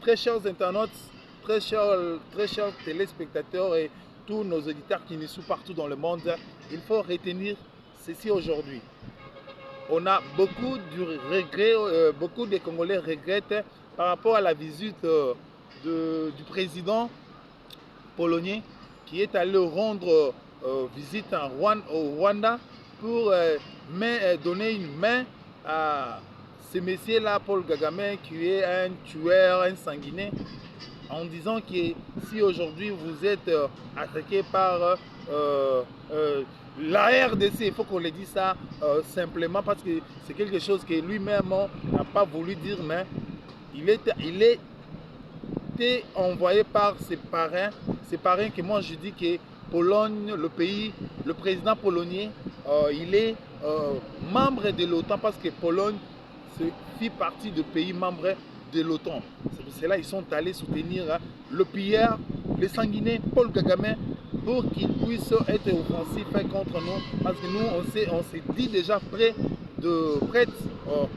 Très chers internautes, très chers téléspectateurs et tous nos auditeurs qui nous suivent partout dans le monde, il faut retenir ceci aujourd'hui. On a beaucoup de regrets, beaucoup de Congolais regrettent par rapport à la visite du président polonais qui est allé rendre visite au Rwanda pour donner une main à ce monsieur-là, Paul Kagame, qui est un tueur, un sanguinaire, en disant que si aujourd'hui vous êtes attaqué par la RDC, il faut qu'on le dise ça simplement parce que c'est quelque chose que lui-même n'a pas voulu dire, mais il était envoyé par ses parrains que moi je dis que Pologne, le pays, le président polonais, il est membre de l'OTAN parce que Pologne fait partie de pays membres de l'OTAN. C'est pour cela qu'ils sont allés soutenir le pilleur, le sanguinaire Paul Kagame pour qu'il puisse être offensif contre nous. Parce que nous, on s'est dit déjà prêt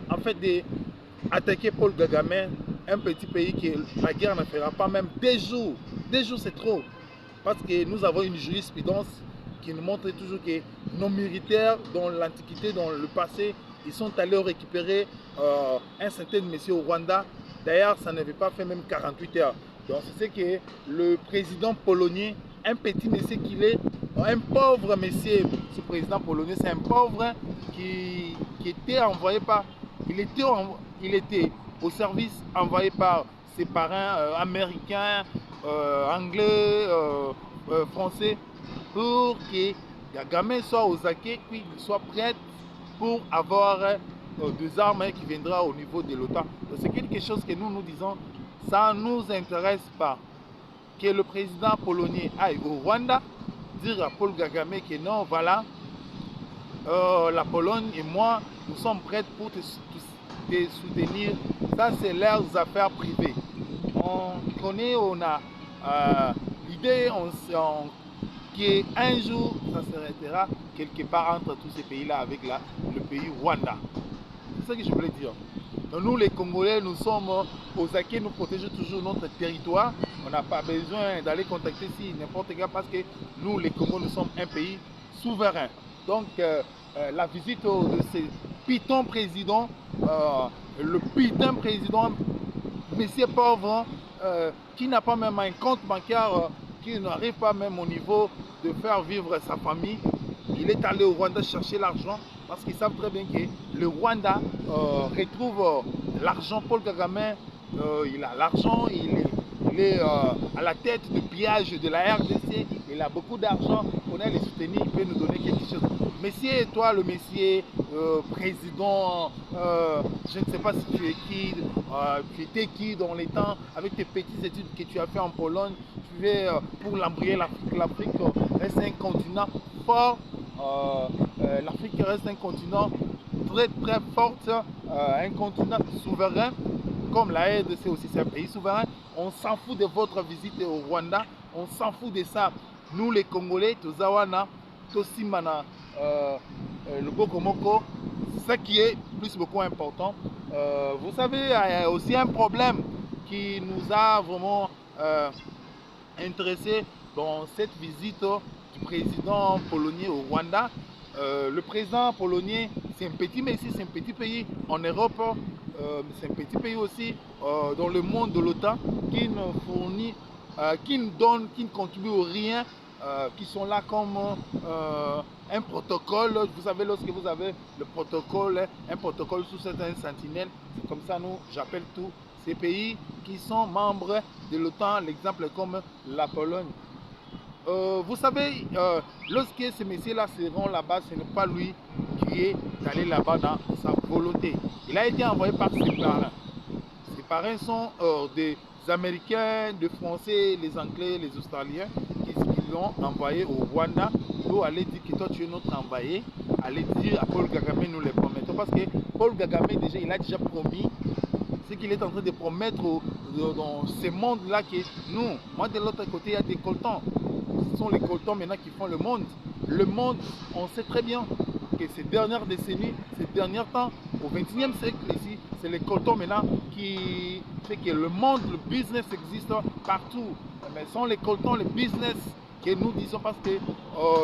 en fait d'attaquer Paul Kagame, un petit pays que la guerre ne fera pas même des jours. Des jours, c'est trop. Parce que nous avons une jurisprudence qui nous montre toujours que nos militaires, dans l'Antiquité, dans le passé, ils sont allés récupérer un certain monsieur au Rwanda. D'ailleurs, ça n'avait pas fait même 48 heures. Donc, c'est que le président polonais, un petit monsieur qu'il est, un pauvre monsieur, ce président polonais, c'est un pauvre qui était envoyé par... Il était au service envoyé par ses parrains américains, anglais, français, pour que Kagame soit aux acquis, puis qu'il soit prêt pour avoir des armes qui viendra au niveau de l'OTAN. C'est quelque chose que nous disons, ça ne nous intéresse pas. Que le président polonais aille au Rwanda, dire à Paul Kagame que non, voilà, la Pologne et moi, nous sommes prêts pour te soutenir. Ça, c'est leurs affaires privées. On connaît, on a l'idée qu'un jour, ça s'arrêtera quelque part entre tous ces pays-là avec le pays Rwanda. C'est ce que je voulais dire. Donc nous, les Congolais, nous sommes aux acquis, nous protégeons toujours notre territoire. On n'a pas besoin d'aller contacter n'importe quel parce que nous, les Congolais, nous sommes un pays souverain. Donc, la visite de ces pitons présidents, le piton président, monsieur pauvre, qui n'a pas même un compte bancaire, qui n'arrive pas même au niveau de faire vivre sa famille. Il est allé au Rwanda chercher l'argent parce qu'ils savent très bien que le Rwanda retrouve l'argent. Paul Kagame, il a l'argent, il est à la tête du pillage de la RDC, il a beaucoup d'argent, on a les soutenir, il peut nous donner quelque chose. Messieurs, toi le messieurs président, je ne sais pas si tu es qui, tu étais qui dans les temps, avec tes petites études que tu as fait en Pologne, tu es pour l'embrayer l'Afrique. L'Afrique reste un continent fort, l'Afrique reste un continent très fort, un continent souverain, comme la RDC aussi c'est un pays souverain. On s'en fout de votre visite au Rwanda, on s'en fout de ça. Nous les Congolais, Tozawana, Tosimana, le Bokomoko, c'est ça qui est beaucoup important. Vous savez, il y a aussi un problème qui nous a vraiment intéressé dans cette visite du président polonais au Rwanda. Le président polonais, c'est un petit, mais ici c'est un petit pays en Europe, c'est un petit pays aussi dans le monde de l'OTAN qui ne fournit, qui ne donne, qui ne contribue au rien, qui sont là comme un protocole. Vous savez, lorsque vous avez le protocole, un protocole sous certaines sentinelles, c'est comme ça, nous, j'appelle tous ces pays qui sont membres de l'OTAN, l'exemple comme la Pologne. Vous savez, lorsque ces messieurs-là seront là-bas, ce n'est pas lui qui est allé là-bas dans sa volonté. Il a été envoyé par ses parrains. Ses parrains sont des Américains, des Français, les Anglais, les Australiens qui l'ont envoyé au Rwanda pour aller dire que toi tu es notre envoyé, aller dire à Paul Kagame, nous les promettons. Parce que Paul Kagame, déjà, il a déjà promis ce qu'il est en train de promettre dans ce monde-là que nous, moi de l'autre côté, il y a des coltons. Ce sont les coltons maintenant qui font le monde. Le monde, on sait très bien que ces dernières décennies, ces derniers temps, au XXIe siècle ici, c'est les coltons maintenant qui fait que le monde, le business existe partout. Mais sans les coltons, les business que nous disons, parce que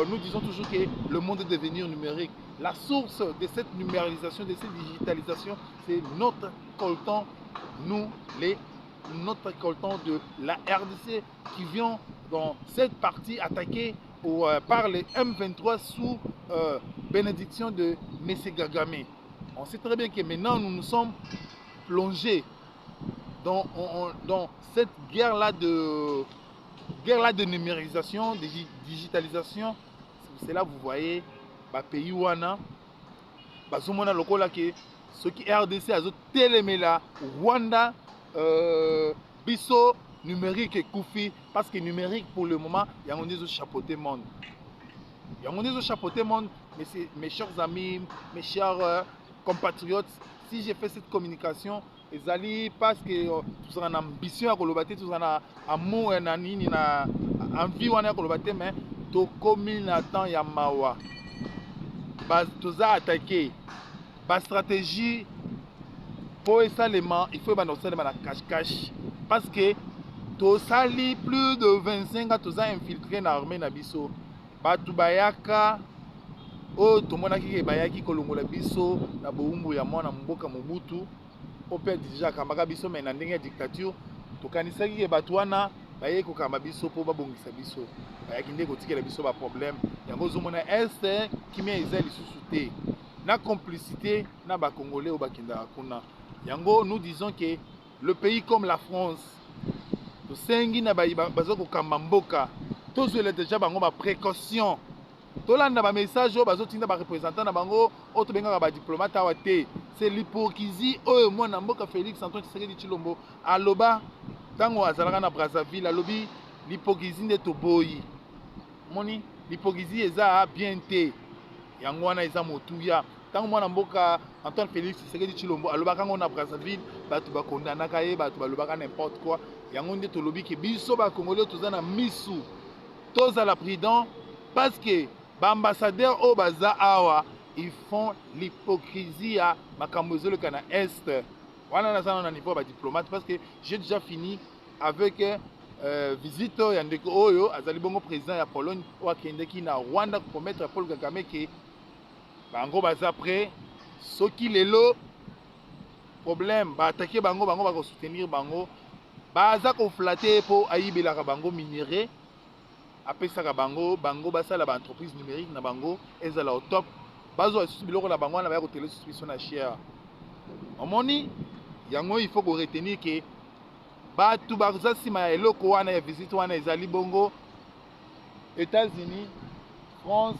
nous disons toujours que le monde est devenu numérique. La source de cette numérisation, de cette digitalisation, c'est notre colton, nous, notre colton de la RDC qui vient dans cette partie attaquée par les M23 sous bénédiction de M. Kagame. On sait très bien que maintenant nous nous sommes plongés dans cette guerre-là de numérisation, de digitalisation. C'est là vous voyez, le pays wana, bazomona lokola ke ce qui RDC a télémé là, Rwanda, biso numérique et Koufi, parce que numérique pour le moment, il y a des chapeauté monde. Il y a des chapeauté monde, mais mes chers amis, mes chers compatriotes, si j'ai fait cette communication, ezali parce que tu as une ambition à kolobater, tu as un amour, une envie à kolobater, mais tu commis na temps ya mawa. Tu as attaqué. La stratégie pour ça, il faut que la cache-cache. Parce que tu sali plus de 25 ans, tu as infiltré dans l'armée Nabiso. Batu bayaka, oh, tout le monde qui est bayaki kolongola biso, na boumbu ya mwana mboka Mobutu. On peut déjà kamaka biso mais na ndenge dictature. To kanisa ki batu wana baye ko kamba biso po babongisa biso. Bayaki ndeko tikela biso ba problème. Yango zomona est qui m'a ezali sous-souté. Na complicité na ba Congolais au Bakinda kuna. Yango nous disons que le pays comme la France, to sengi na bazoko kamba mboka. Tous les déjà bango ba précaution. Tolanda ba message bazo tinda ba représentant na bango auto benga ba diplomate awate. C'est l'hypocrisie oyo mwana mboka Félix Antoine Tshisekedi Tshilombo aloba tango azalaka na Brazzaville alobi l'hypocrisie nde toboyi. Moni l'hypocrisie eza bien te. Yango wana eza motuya. Tango mwana mboka Antoine Félix Tshisekedi Tshilombo alobaka ngo na Brazzaville batu ba kondanaka ye batu balobaka n'importe quoi. Yango nde tolobi ke biso ba Congolais toza na misu. Toza la prudent parce que ambassadeurs au baza awa ils font l'hypocrisie à makambozo le Cana Est. Voilà na niveau ba diplomate parce que j'ai déjà fini avec visite ya ndeko oyo azali bongo président ya Pologne ou akendeki na Rwanda pour promettre Paul Kagame que bango baza prêt soki lelo problème ba attaquer bango ba ko soutenir bango baza ko flatter pour ayibelaka bango minerai. Après ça, bango basala ba entreprise numérique na bango ezala au top. Bazo biloko na bango na ba ko télé suspicion na cher. Omoni yango il faut qu'on retenir que batu baza sima ya eloko wana ya visite wana ezali bongo États-Unis, France,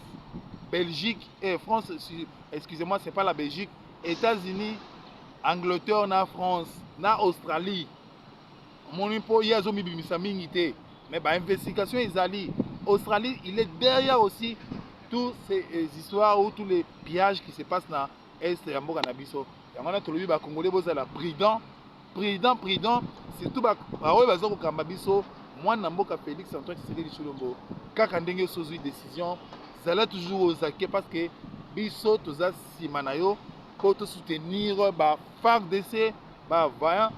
Belgique et France, excusez-moi, c'est pas la Belgique, États-Unis, Angleterre na France, na Australie. Omoni po yazo mibimisa mingi te. Mais bah, investigation Isali, Australie, il est derrière aussi toutes ces histoires ou tous les pillages qui se passent dans l'Est et en Nabiso. Et on a tout le Congolais, vous êtes prudent, surtout au Kambabiso, moi, Namboka Félix Antoine Tshisekedi Tshilombo, quand on a une décision, ça là toujours aux acquis parce que Biso, tout ça, Simanayo, pour te soutenir, FARDC, voyant,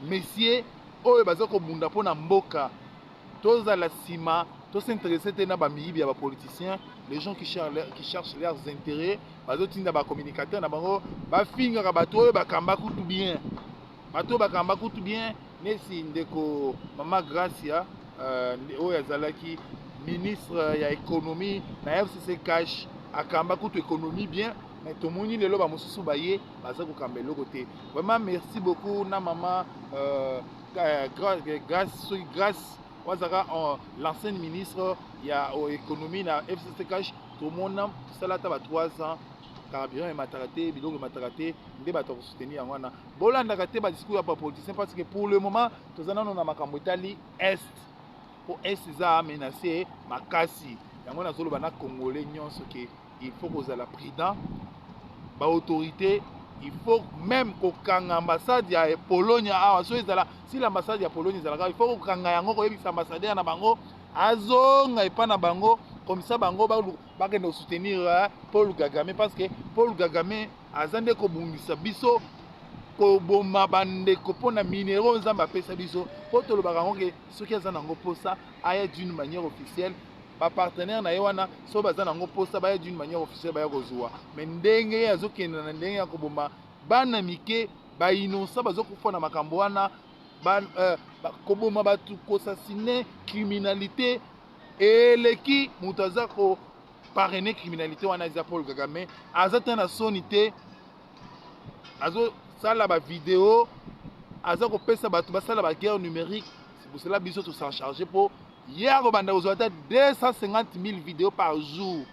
messieurs, oh, bazoko bunda pour Namboka. Tous à la cima, tous s'intéresser à les politiciens, les gens qui cherchent leurs intérêts, les communicateurs, les filles tout bien. Bato bakamba tout bien, nesi ndeko Mama Gracia, Oyazalaki, ministre ya économie, na FCC Cash, akamba tout économie bien, mais tout le monde le loba mosusu baye, bazako kamba le côté. Vraiment merci beaucoup na maman grâce l'ancien ministre il y a l'économie na FCC Cash tout le monde salata ba 3 ans carburant et mataraté bidon de mataraté ndé ba to soutenir wana bolanda kate ba discours ya pa politicien parce que pour le moment tozana na makambo itali est pour est ça menacé makasi yango na zolo bana congolais nyonso que il faut que la prudent ba autorité. Il faut même qu'au ambassade ya Pologne si l'ambassade ya Pologne il faut que l'ambassadeur na bango azonga et pas na bango comme ça bango ba soutenir Paul Kagame parce que Paul Kagame azande ko bungisa biso koboma bandeko mpona minéraux nzambe apesa biso po tolobaka yango ke soki aza nango mposa aya d'une manière officielle bapartenaire na ye wana so baza nango mposa baya d'une manière officielle baya kozwa me ndenge ye azokende na ndenge ya koboma bana mike bainosa bazokufa na makambo wana koboma bato kosasine criminalité eleki moto aza koparene criminalité wana eza Paul Kagame aza te na soni te azosala bavideo aza kopesa bato basala baguerre numérique. C'est pour cela biso s'en charger po ye akobanda kozwa ata 250 000 vidéos par jour.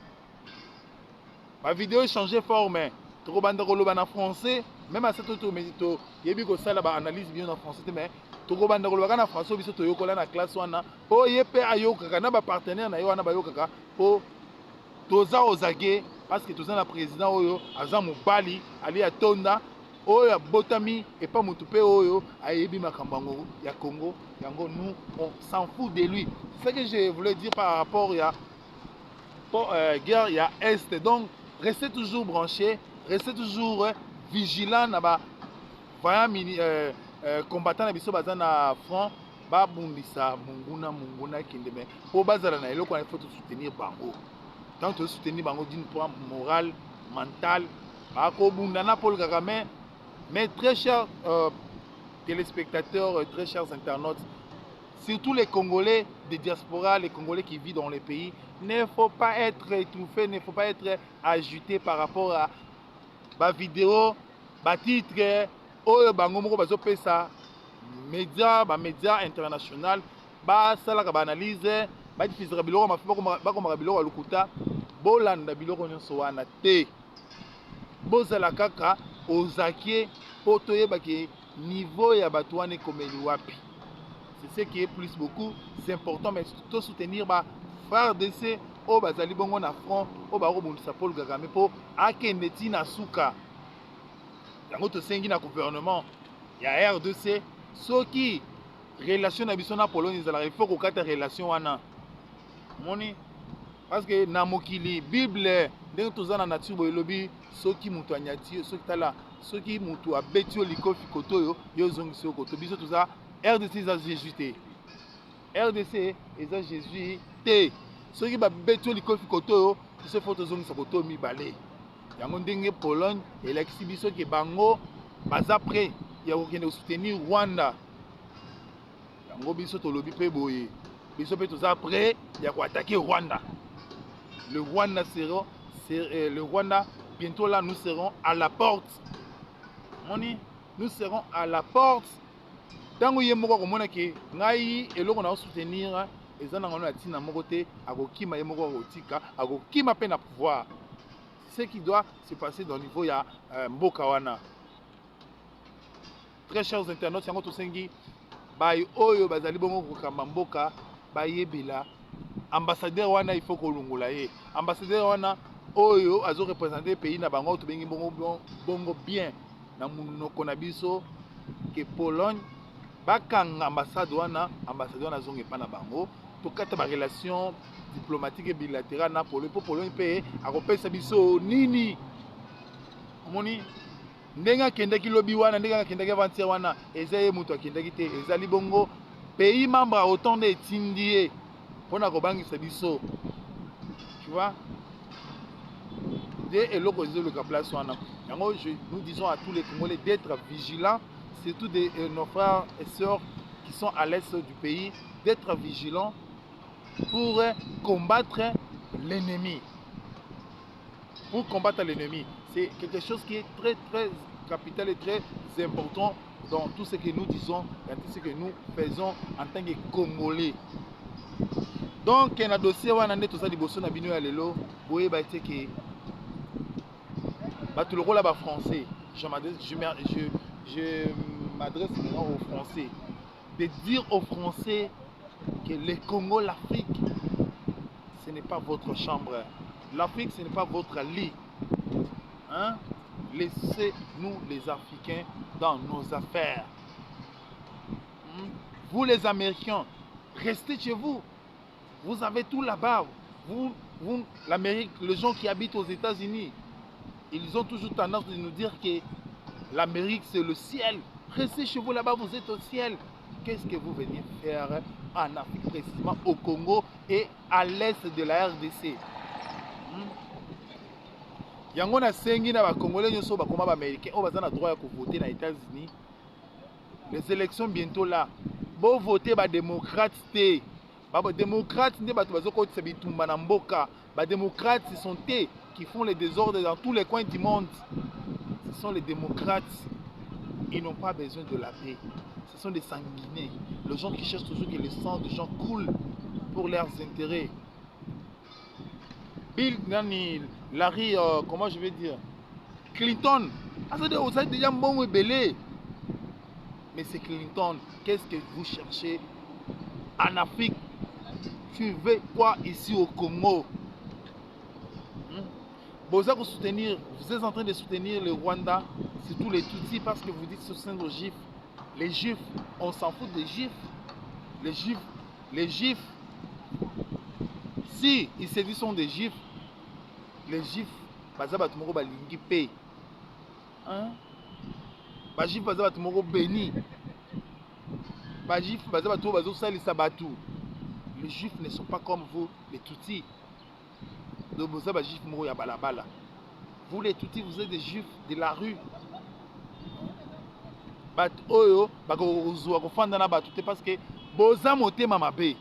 Bavideo echange forme tokobanda koloba na français même asa toyebi kosala baanalyse bio na français te mais tokobanda kolobaka na français biso toyokola na classe wana po ye mpe ayokaka na bapartenaire na ye wana bayokaka po toza ozake parce que toza na président oyo aza mobali ali atonda oyo abotami epa motu mpe oyo ayebi makambo yango ya Congo yango nous on s'en fout de lui. C'est ce que je voulais dire par rapport à guerre ya est. Donc restez toujours branchés, restez toujours vigilants na ba voyant combattant na biso baza na front babundisa munguna kindeme po bazala na eloko il faut soutenir bango. Tant que soutenir bango d'une point morale, mentale, na Paul Kagame. Mais très chers téléspectateurs, très chers internautes, surtout les Congolais de diaspora, les Congolais qui vivent dans les pays, il ne faut pas être étouffé, il ne faut pas être agité par rapport à ma vidéo, ma titre, oh bango moko bazo pesa média international, ba sala ka analyse, ba diffusera biloko ba ko biloko lukuta, bolanda biloko nyonso wana te. Bozala kaka ozakie po toyebaki niveau ya bato wana ekomeli wapi. C'est ce qui est plus beaucoup, c'est important, mais tout soutenir ba frère DC o bazali bongo na front o ba robundisa Paul Kagame po akende tina suka yango tosengi na gouvernement ya RDC soki relation na biso na Pologne ezala il faut kokata relation wana moni parce que na mokili Bible ndenge toza na nature boyelobi soki mutu anyati soki tala soki mutu abeti likofi koto yo zongisi koto biso toza RDC eza Jésus te RDC eza Jésus te soki babeti likofi koto biso faut tozongisa koto mibale yango ndenge Pologne elakisi biso ke bango baza prêt ya kokende soutenir Rwanda yango biso tolobi pe boye biso pe toza prêt ya ko attaquer Rwanda. Le Rwanda, bientôt là, nous serons à la porte. Nous serons à la porte. Tant que nous avons dit que nous allons soutenir, et nous allons tina mokote, agokima yemoko rotika, agokima pe na pouvoir. C'est ce qui doit se passer dans le niveau ya Mbokawana. Très chers internautes, yango tosengi, bay oyo bazali bongo kokamba mboka, bayebila. Ambassadeur wana il faut kolungola ye ambassadeur wana oyo azo représenter pays na bango to bengi bongo bien na munoko na biso ke Pologne bakanga ambassadeur wana zonge pa na bango to kata ba relation diplomatique et bilatérale na Pologne pe akopesa biso nini moni ndenga kendaki lobi wana ndenga kendaki avancer wana ezaye mutu akendaki te ezali bongo pays membre autant de etindie pour na kobangisa biso tu vois de eloko le place wana yango nous disons à tous les Congolais d'être vigilants surtout nos frères et sœurs qui sont à l'est du pays d'être vigilants pour combattre l'ennemi. Pour combattre l'ennemi, c'est quelque chose qui est très très capital et très important dans tout ce que nous disons, dans tout ce que nous faisons en tant que Congolais. Donc, il y a un dossier où on a tout ça liboso na bino ya lelo, boye ba été que ba tout le rôle là français. Je m'adresse maintenant aux Français. De dire aux Français que le Congo, l'Afrique, ce n'est pas votre chambre. L'Afrique, ce n'est pas votre lit. Hein? Laissez-nous les Africains dans nos affaires. Vous les Américains, restez chez vous. Vous avez tout là-bas. Vous l'Amérique, les gens qui habitent aux États-Unis, ils ont toujours tendance de nous dire que L'Amérique, c'est le ciel. Restez chez vous là-bas, vous êtes au ciel. Qu'est-ce que vous venez faire en Afrique, précisément au Congo et à l'est de la RDC? Yango na sengi na ba Congolais nyoso ba koma ba Américains o baza na droit ya voter na États-Unis. Les élections bientôt là. Bo voter ba démocrate té. Ba démocrate ndé bato bazo ko tsa bitumba na mboka. Ba démocrates ce sont eux qui font les désordres dans tous les coins du monde. Ce sont les démocrates. Ils n'ont pas besoin de la paix. Ce sont des sanguinés. Les gens qui cherchent toujours que le sang des gens coule pour leurs intérêts. Bill Nani, Larry, comment je vais dire, Clinton. Ah, ça c'est déjà bon belé. Mais c'est Clinton. Qu'est-ce que vous cherchez en Afrique? Tu veux quoi ici au Congo? Vous êtes en train de soutenir le Rwanda, surtout les Tutsis, parce que vous dites que ce sont des Juifs. Les Juifs, on s'en fout des Juifs. Les Juifs, si ils se disent sont des Juifs, les Juifs, baza batumoko balingi pe. Hein? Ba Juifs baza batumoko béni. Ba Juifs baza batumoko bazo salisa batu. Les Juifs ne sont pas comme vous, les Tutsis. Donc vous avez des Juifs moko ya balabala. Vous les Tutsis, vous êtes des Juifs de la rue. Bat oyo bakozwa kofanda na batu te parce que boza motema mabe.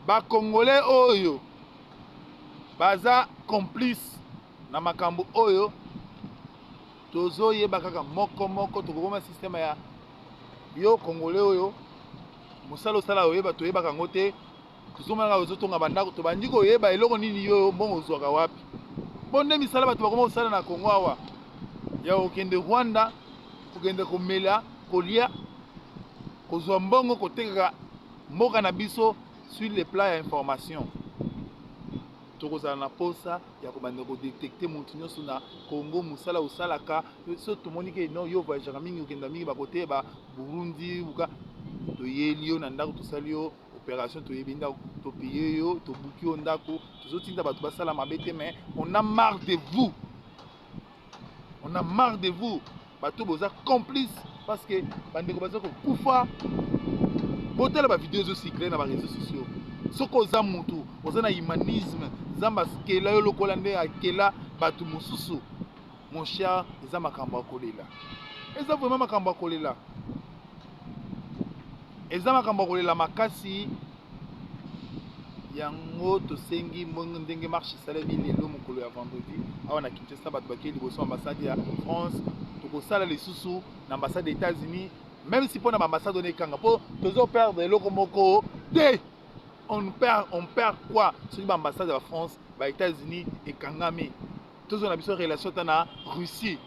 Ba Congolais oyo baza complice na makambo oyo tozo yeba kaka moko tokoma système ya yo Congolais oyo musalo sala oyeba toyeba kango te tozomanga ozotonga bandako to bandi koyeba eloko nini yo mbongo zwaka wapi bonde misala bato bakoma osala na Congo awa ya okende Rwanda okende komela kolia kozwa mbongo kotekaka mboka na biso sur le plan ya information. Tokozala na posa ya kobanda ko détecter mutu nyonso na Congo musala osalaka so tomoni ke non yo voyagera mingi okenda mingi bakote ba Burundi buka toyeli yo na ndako tosali yo opération toyebi ndako topiye yo tobuki yo ndako tozotinda bato basala mabe te mais on a marre de vous. On a marre de vous. Bato boza complice parce que bandeko baza ko kufa. Botela ba vidéo zo cycler na ba réseaux sociaux. Soko za mutu, oza na humanisme, zamba skela yo lokola nde akela batu mususu. Mon cher, eza makambo akolela. Eza vraiment makambo akolela. Eza makambo akolela makasi. Yango tosengi mbongo ndenge marche salami lelo mokolo ya vendredi. Awa na Kinshasa bato bakeli liboso ambassade ya France. Tokosala lisusu na ambassade des États-Unis. Même si pour l'ambassade on est kanga, pour toujours perdre le comoko, on perd quoi? Sur l'ambassade de la France, les États-Unis et Kangame. Tous on a besoin de relation avec la Russie.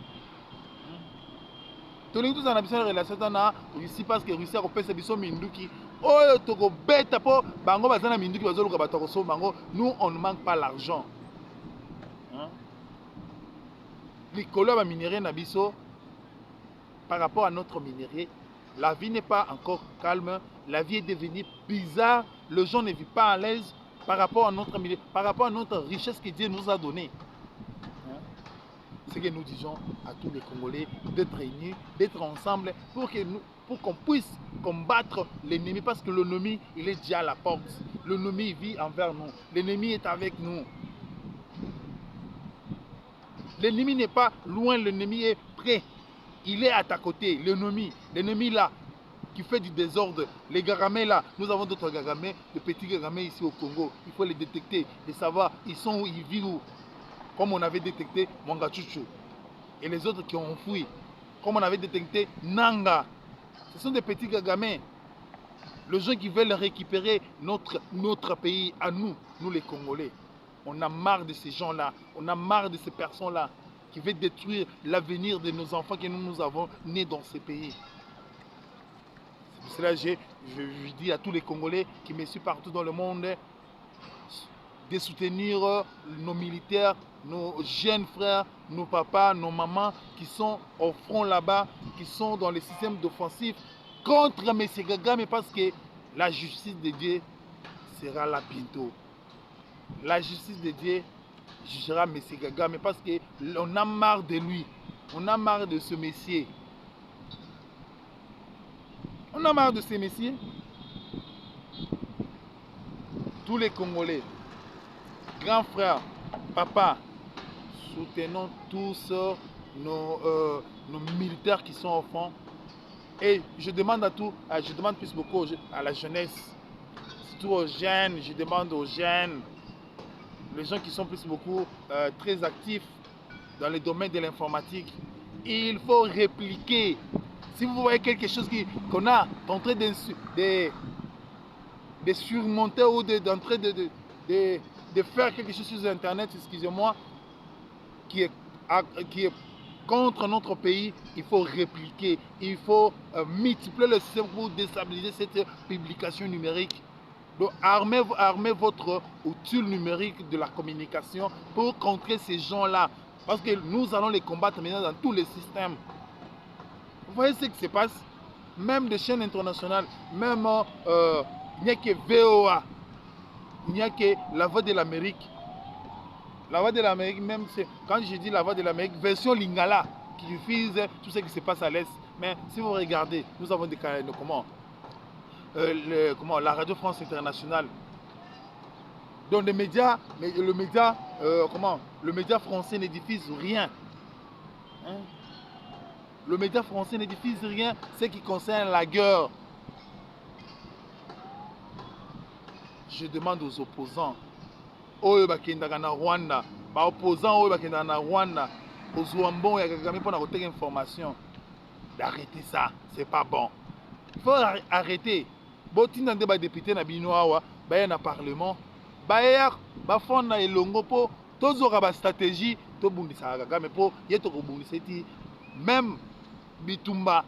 Tous on a besoin de relation avec la Russie parce que la Russie a repéré ses bisous minduki. Oh, toko bête po, bango bazana minduki bazolo kabatoko so bango. Nous on ne manque pas l'argent. Les couleurs à minerai nabiso par rapport à notre minerai. La vie n'est pas encore calme, la vie est devenue bizarre, les gens ne vivent pas à l'aise par rapport à notre milieu, par rapport à notre richesse que Dieu nous a donnée. C'est ce que nous disons à tous les Congolais d'être réunis, d'être ensemble pour qu'on puisse combattre l'ennemi parce que l'ennemi il est déjà à la porte. L'ennemi vit envers nous, l'ennemi est avec nous. L'ennemi n'est pas loin, l'ennemi est près. Il est à ta côté, l'ennemi là, qui fait du désordre. Les gagamés là, nous avons d'autres gagamés, de petits gagamés ici au Congo. Il faut les détecter, et savoir ils sont où, ils vivent où. Comme on avait détecté Mwangachuchu. Et les autres qui ont fui. Comme on avait détecté Nanga. Ce sont des petits gagamés. Les gens qui veulent récupérer notre pays à nous, nous les Congolais. On a marre de ces gens-là, on a marre de ces personnes-là qui veulent détruire l'avenir de nos enfants que nous avons nés dans ces pays. C'est pour cela que je dis à tous les Congolais qui me suivent partout dans le monde de soutenir nos militaires, nos jeunes frères, nos papas, nos mamans qui sont au front là-bas, qui sont dans les systèmes d'offensive contre M. Kagame parce que la justice de Dieu sera là bientôt. La justice de Dieu jugera M. Kagame parce qu'on a marre de lui. On a marre de ce messier. On a marre de ces messieurs. Tous les Congolais, grands frères, papa, soutenons tous nos militaires qui sont au fond. Et je demande je demande plus beaucoup à la jeunesse, surtout aux jeunes, je demande aux jeunes, les gens qui sont plus beaucoup très actifs dans le domaine de l'informatique, il faut répliquer. Si vous voyez quelque chose qu'on a en train de surmonter ou d'entrer de faire quelque chose sur Internet, excusez-moi, qui est contre notre pays, il faut répliquer. Il faut multiplier le système pour déstabiliser cette publication numérique. Donc armez votre outil numérique de la communication pour contrer ces gens-là. Parce que nous allons les combattre maintenant dans tous les systèmes. Vous voyez ce qui se passe? Même des chaînes internationales, même il n'y a que VOA, il n'y a que La Voix de l'Amérique. La Voix de l'Amérique, même quand je dis La Voix de l'Amérique, version Lingala, qui diffuse tout ce qui se passe à l'Est. Mais si vous regardez, nous avons des canaux, la Radio France Internationale. Donc les médias, le média français ne diffuse rien. Hein? Le média français ne diffuse rien, ce qui concerne la guerre. Je demande aux opposants, aux Rwanda, aux opposants aux Rwanda, aux Ouambon et à Kagame pour avoir information, d'arrêter ça, c'est pas bon. Il faut arrêter. Si vous des députés na binoawa, na parlement, ba fonda elongo po tozoka ba stratégie to bundisa Kagame po yeto ko bundisa ti même bitumba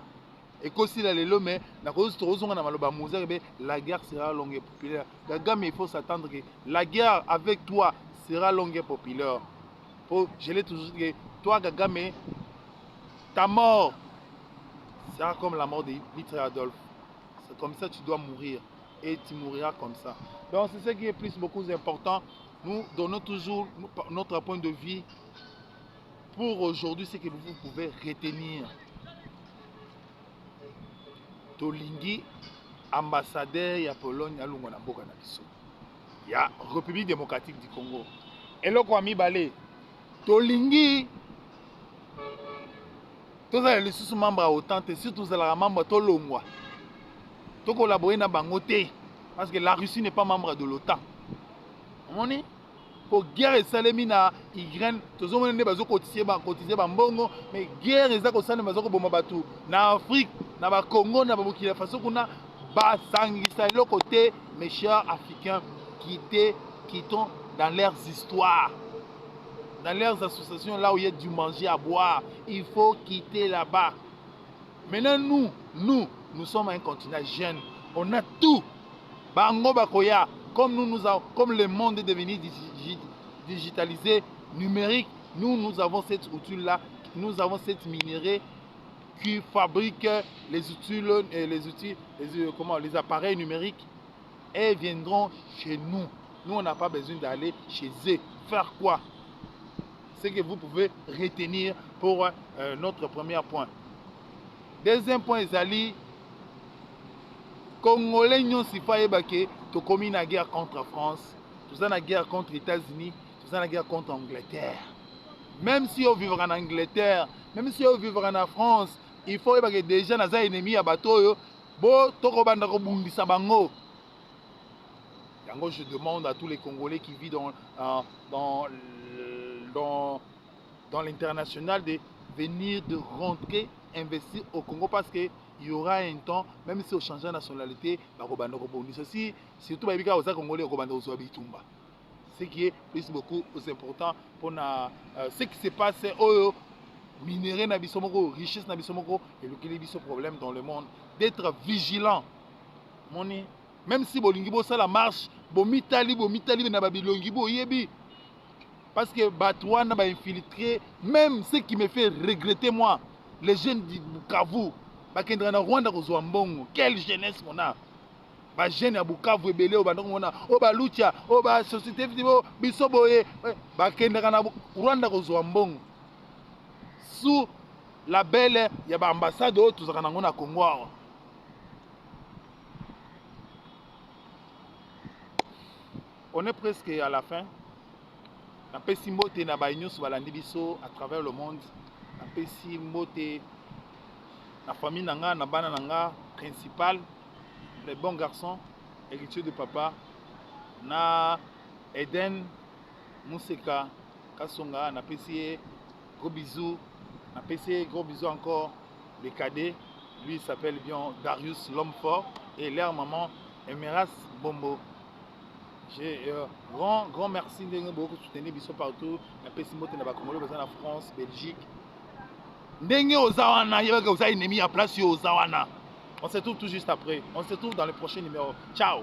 et aussi lelo mais na cause tozonga na maloba muza be la guerre sera longue et populaire. Kagame, il faut s'attendre que la guerre avec toi sera longue et populaire. Je l'ai toujours dit, toi Kagame, ta mort sera comme la mort de Hitler Adolphe. C'est comme ça que tu dois mourir. Et tu mouriras comme ça. Donc c'est ce qui est plus beaucoup important. Nous donnons toujours notre point de vue. Pour aujourd'hui, ce que vous pouvez retenir. Tolingi, ambassadeur ya Pologne à Lungo na Mboka na biso. Ya République démocratique du Congo. Et là quoi mi balé. Tolingi tous les sous membres autant et surtout les membres Tolongwa. To collaborer na bangote parce que la Russie n'est pas membre de l'OTAN. On est pour guerre et salemi na Ukraine, tous on est bazo cotiser mbongo mais guerre et ça ko sala bazo ko bomba batu na Afrique, na ba Congo, na ba Burkina Faso kuna ba sangisa le côté mes chers africains quittons dans leurs histoires. Dans leurs associations là où il y a du manger à boire, il faut quitter là-bas. Maintenant nous sommes un continent jeune, on a tout. Bango bakoya, comme comme le monde est devenu digitalisé, numérique, nous avons cette outil-là, nous avons cette minerai qui fabrique les appareils numériques et viendront chez nous. Nous, on n'a pas besoin d'aller chez eux. Faire quoi? C'est que vous pouvez retenir pour notre premier point. Deuxième point, Zali. Congolais n'ont pas ébaqué, tu commis une guerre contre la France, tu as une guerre contre les États-Unis, tu as une guerre contre l'Angleterre. Même si on vivra en Angleterre, même si on vivra en France, il faut que déjà nos ennemis à bateau, bon, tokobanda ko bundisa bango. Je demande à tous les Congolais qui vivent dans l'international de venir, de rentrer, investir au Congo parce que il y aura un temps, même si on change de nationalité, surtout aux Congolais, ce qui est plus beaucoup important pour ce qui se passe au minerai, richesse, et le problème dans le monde, d'être vigilant. Même si la marche, parce que Batouana va infiltrer, même ce qui me fait regretter moi, les jeunes du Bukavu, quelle jeunesse on a. ba jeune ya Bukavu ebele o bandako mona o ba lucha o ba société biso boye ba kendaka na Rwanda kozwa mbongo sous la belle ya ba ambassade o tozaka nango na Congo awa. On est presque à la fin. Na pesi mbote na ba nyonso balandi biso à travers le monde. Na pesi mbote na famille nanga na bana nanga principal, les bons garçons, héritier de papa, na Eden Mousseka Kasonga, na pesi gros bisous, na pesi gros bisous encore les cadets, lui il s'appelle bien Darius l'homme fort et leur maman Emeras Bombo. J'ai grand merci de beaucoup soutenir biso partout, na pesi mbote na ba Congolais en France, Belgique. Ndenge ozawana yebaka oza ennemi à place yo ozawana. On se retrouve tout juste après. On se retrouve dans le prochain numéro. Ciao.